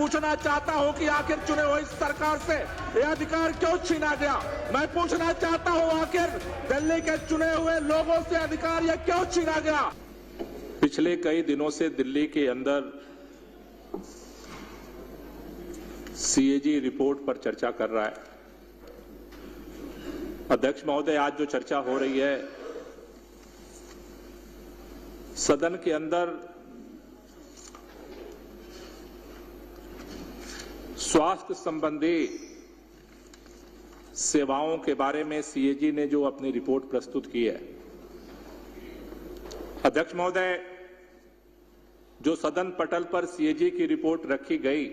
पूछना चाहता हूं कि आखिर चुने हुए इस सरकार से यह अधिकार क्यों छीना गया। मैं पूछना चाहता हूं आखिर दिल्ली के चुने हुए लोगों से अधिकार यह क्यों छीना गया। पिछले कई दिनों से दिल्ली के अंदर सीएजी रिपोर्ट पर चर्चा कर रहा है। अध्यक्ष महोदय, आज जो चर्चा हो रही है सदन के अंदर स्वास्थ्य संबंधी सेवाओं के बारे में सीएजी ने जो अपनी रिपोर्ट प्रस्तुत की है। अध्यक्ष महोदय, जो सदन पटल पर सीएजी की रिपोर्ट रखी गई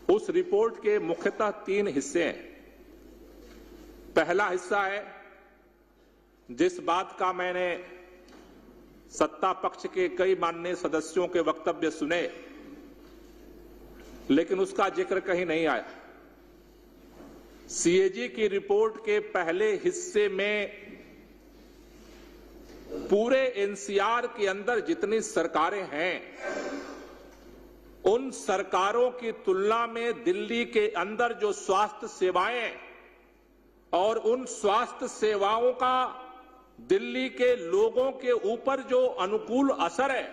उस रिपोर्ट के मुख्यतः 3 हिस्से हैं। पहला हिस्सा है जिस बात का मैंने सत्ता पक्ष के कई माननीय सदस्यों के वक्तव्य सुने लेकिन उसका जिक्र कहीं नहीं आया। सीएजी की रिपोर्ट के पहले हिस्से में पूरे एनसीआर के अंदर जितनी सरकारें हैं उन सरकारों की तुलना में दिल्ली के अंदर जो स्वास्थ्य सेवाएं और उन स्वास्थ्य सेवाओं का दिल्ली के लोगों के ऊपर जो अनुकूल असर है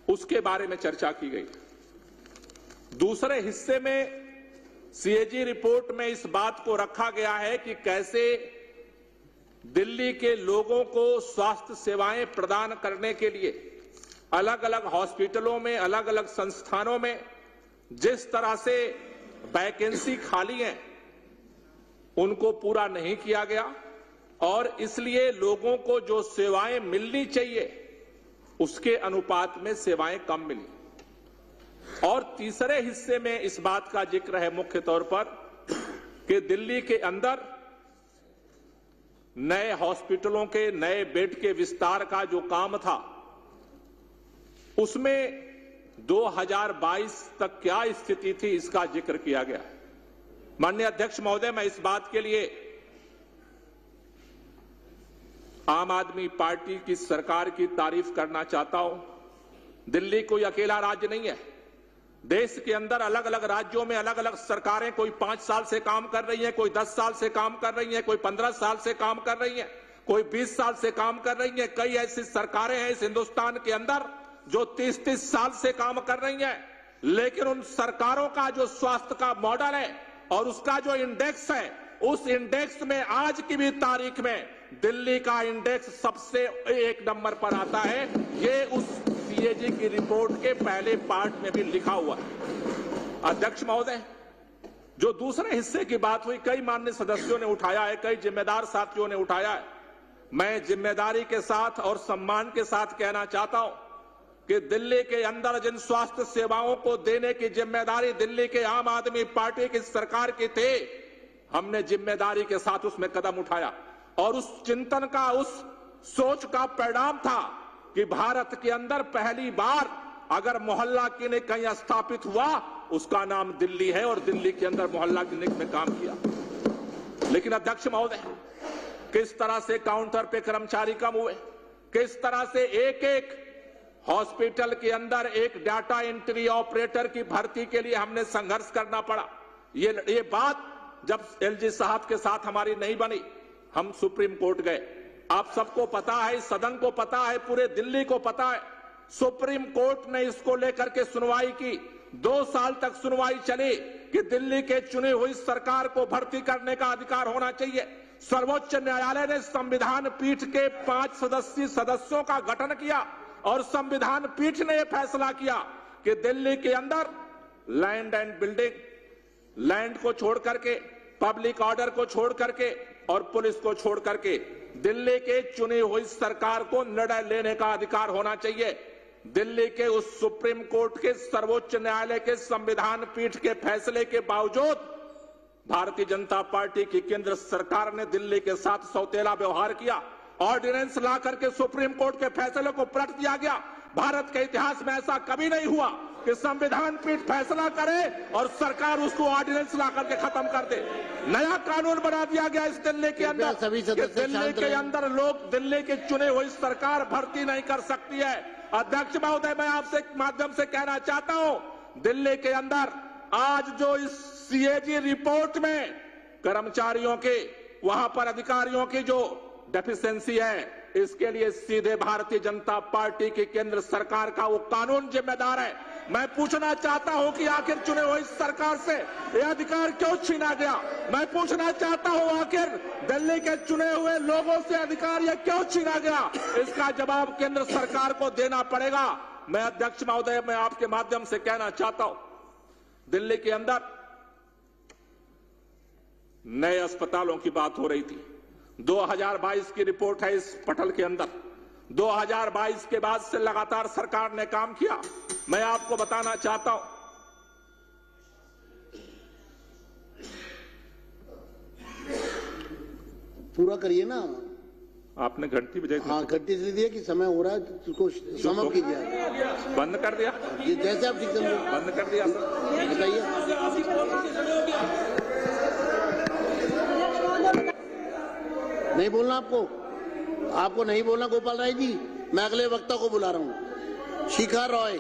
उसके बारे में चर्चा की गई। दूसरे हिस्से में सीएजी रिपोर्ट में इस बात को रखा गया है कि कैसे दिल्ली के लोगों को स्वास्थ्य सेवाएं प्रदान करने के लिए अलग अलग हॉस्पिटलों में, अलग अलग संस्थानों में जिस तरह से वैकेंसी खाली है उनको पूरा नहीं किया गया और इसलिए लोगों को जो सेवाएं मिलनी चाहिए उसके अनुपात में सेवाएं कम मिली। और तीसरे हिस्से में इस बात का जिक्र है मुख्य तौर पर कि दिल्ली के अंदर नए हॉस्पिटलों के नए बेड के विस्तार का जो काम था उसमें 2022 तक क्या स्थिति थी इसका जिक्र किया गया। माननीय अध्यक्ष महोदय, मैं इस बात के लिए आम आदमी पार्टी की सरकार की तारीफ करना चाहता हूं। दिल्ली कोई अकेला राज्य नहीं है। देश के अंदर अलग अलग राज्यों में अलग अलग सरकारें कोई 5 साल से काम कर रही हैं, कोई 10 साल से काम कर रही हैं, कोई 15 साल से काम कर रही हैं, कोई 20 साल से काम कर रही हैं। कई ऐसी सरकारें हैं इस हिंदुस्तान के अंदर जो 30-30 साल से काम कर रही हैं। लेकिन उन सरकारों का जो स्वास्थ्य का मॉडल है और उसका जो इंडेक्स है उस इंडेक्स में आज की भी तारीख में दिल्ली का इंडेक्स सबसे 1 नंबर पर आता है। ये उस सीएजी की रिपोर्ट के पहले पार्ट में भी लिखा हुआ है। अध्यक्ष महोदय, जो दूसरे हिस्से की बात हुई, कई माननीय सदस्यों ने उठाया है, कई जिम्मेदार साथियों ने उठाया है। मैं जिम्मेदारी के साथ और सम्मान के साथ कहना चाहता हूं कि दिल्ली के अंदर जिन स्वास्थ्य सेवाओं को देने की जिम्मेदारी दिल्ली के आम आदमी पार्टी की सरकार की थी, हमने जिम्मेदारी के साथ उसमें कदम उठाया और उस चिंतन का, उस सोच का परिणाम था कि भारत के अंदर पहली बार अगर मोहल्ला क्लिनिक कहीं स्थापित हुआ उसका नाम दिल्ली है और दिल्ली के अंदर मोहल्ला क्लिनिक में काम किया। लेकिन अध्यक्ष महोदय, किस तरह से काउंटर पे कर्मचारी कम हुए, किस तरह से एक एक हॉस्पिटल के अंदर एक डाटा एंट्री ऑपरेटर की भर्ती के लिए हमने संघर्ष करना पड़ा। ये बात जब एलजी साहब के साथ हमारी नहीं बनी, हम सुप्रीम कोर्ट गए। आप सबको पता है, सदन को पता है, पूरे दिल्ली को पता है। सुप्रीम कोर्ट ने इसको लेकर के सुनवाई की। 2 साल तक सुनवाई चली कि दिल्ली के चुनी हुई सरकार को भर्ती करने का अधिकार होना चाहिए। सर्वोच्च न्यायालय ने संविधान पीठ के 5 सदस्यों का गठन किया और संविधान पीठ ने यह फैसला किया कि दिल्ली के अंदर लैंड एंड बिल्डिंग, लैंड को छोड़ करके, पब्लिक ऑर्डर को छोड़ करके और पुलिस को छोड़ करके दिल्ली के चुनी हुई सरकार को निर्णय लेने का अधिकार होना चाहिए। दिल्ली के उस सुप्रीम कोर्ट के, सर्वोच्च न्यायालय के संविधान पीठ के फैसले के बावजूद भारतीय जनता पार्टी की केंद्र सरकार ने दिल्ली के साथ सौतेला व्यवहार किया। ऑर्डिनेंस ला करके सुप्रीम कोर्ट के फैसले को पलट दिया गया। भारत के इतिहास में ऐसा कभी नहीं हुआ कि संविधान पीठ फैसला करे और सरकार उसको ऑर्डिनेंस ला करके खत्म कर दे। नया कानून बना दिया गया इस दिल्ली के अंदर कि दिल्ली के अंदर लोग, दिल्ली की चुनी हुई सरकार भर्ती नहीं कर सकती है। अध्यक्ष महोदय, मैं आपसे माध्यम से कहना चाहता हूं, दिल्ली के अंदर आज जो इस सीएजी रिपोर्ट में कर्मचारियों के, वहां पर अधिकारियों की जो डेफिशिएंसी है, इसके लिए सीधे भारतीय जनता पार्टी की केंद्र सरकार का वो कानून जिम्मेदार है। मैं पूछना चाहता हूं कि आखिर चुने हुई सरकार से यह अधिकार क्यों छीना गया? मैं पूछना चाहता हूं, आखिर दिल्ली के चुने हुए लोगों से अधिकार यह क्यों छीना गया? इसका जवाब केंद्र सरकार को देना पड़ेगा। मैं अध्यक्ष महोदय, मैं आपके माध्यम से कहना चाहता हूं, दिल्ली के अंदर नए अस्पतालों की बात हो रही थी। 2022 की रिपोर्ट है इस पटल के अंदर। 2022 के बाद से लगातार सरकार ने काम किया। मैं आपको बताना चाहता हूं, पूरा करिए ना। आपने घंटी बजाई। हाँ, घंटी इसलिए दिया कि समय हो रहा है, तो उसको समाप्त कीजिए। बंद कर दिया, जैसे आप ठीक समझो। बंद कर दिया सर, बताइए। नहीं बोलना आपको नहीं बोलना। गोपाल राय जी, मैं अगले वक्ता को बुला रहा हूँ। शिखा रॉय।